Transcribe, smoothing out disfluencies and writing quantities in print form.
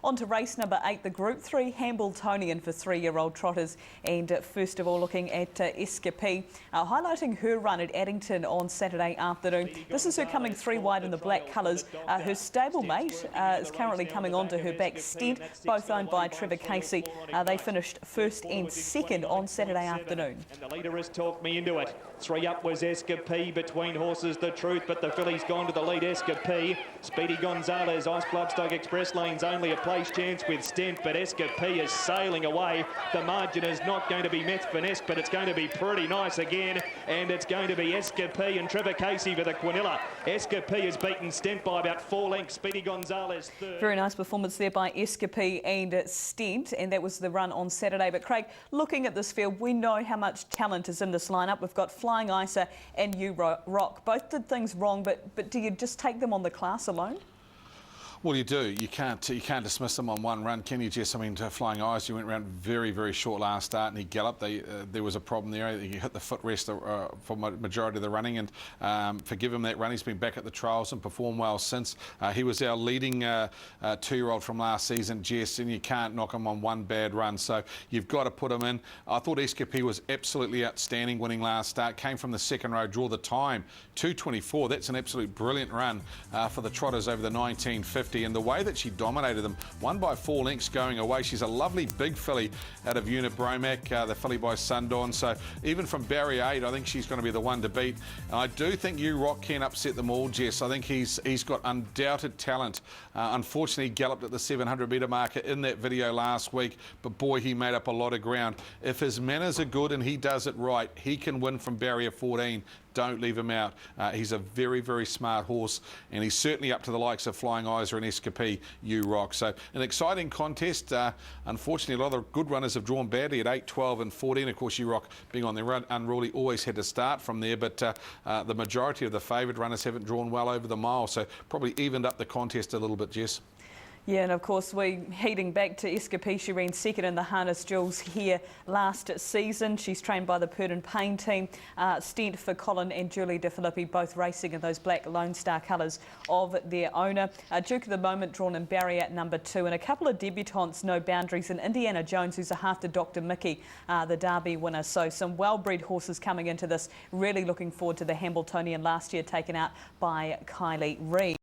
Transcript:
On to race number 8, the Group 3 Hambletonian for 3-year-old trotters. And first of all, looking at Escapee, highlighting her run at Addington on Saturday afternoon. This is her coming 3 wide in the black colours. Her stablemate is currently coming onto her back, Stent, both owned by Trevor Casey. They finished first and second on Saturday afternoon. And the leader has talked me into it. 3 up was Escapee, between horses the truth, but the filly's gone to the lead. Escapee, Speedy Gonzalez, Ice Bloodstock Express Lane's only a place chance with Stent, but Escapee is sailing away. The margin is not going to be Meth-Finesse, but it's going to be pretty nice again, and it's going to be Escapee and Trevor Casey for the Quinilla. Escapee has beaten Stent by about 4 lengths. Speedy Gonzalez third. Very nice performance there by Escapee and Stent, and that was the run on Saturday. But Craig, looking at this field, we know how much talent is in this lineup. We've got Flying Isa and You Rock. Both did things wrong, but do you just take them on the class alone? Well, you do. You can't dismiss them on one run, can you, Jess? I mean, Flying Eyes, you went around very, very short last start and he galloped. There was a problem there. He hit the footrest for majority of the running, and forgive him that run. He's been back at the trials and performed well since. He was our leading 2-year-old from last season, Jess, and you can't knock him on one bad run. So you've got to put him in. I thought Escapee was absolutely outstanding winning last start. Came from the second row, draw the time, 2:24. That's an absolute brilliant run for the trotters over the 1950. And the way that she dominated them, won by 4 lengths going away. She's a lovely big filly out of Unit Bromac, the filly by Sundawn. So even from barrier 8, I think she's going to be the one to beat. And I do think You Rock can upset them all, Jess. I think he's got undoubted talent. Unfortunately, he galloped at the 700-metre marker in that video last week, but boy, he made up a lot of ground. If his manners are good and he does it right, he can win from barrier 14. Don't leave him out. He's a very, very smart horse, and he's certainly up to the likes of Flying Isa and Escapee, You Rock. So an exciting contest. Unfortunately, a lot of good runners have drawn badly at 8, 12 and 14. Of course, You Rock being on their run unruly always had to start from there, but the majority of the favoured runners haven't drawn well over the mile, so probably evened up the contest a little bit, Jess. Yeah, and of course, heading back to Escapee, she ran second in the Harness Jewels here last season. She's trained by the Purdon Payne team. Stent for Colin and Julie De Filippi, both racing in those black Lone Star colours of their owner. Duke of the Moment drawn in barrier number 2, and a couple of debutantes, No Boundaries, and Indiana Jones, who's a half to Dr. Mickey, the Derby winner. So some well-bred horses coming into this. Really looking forward to the Hambletonian last year taken out by Kylie Reid.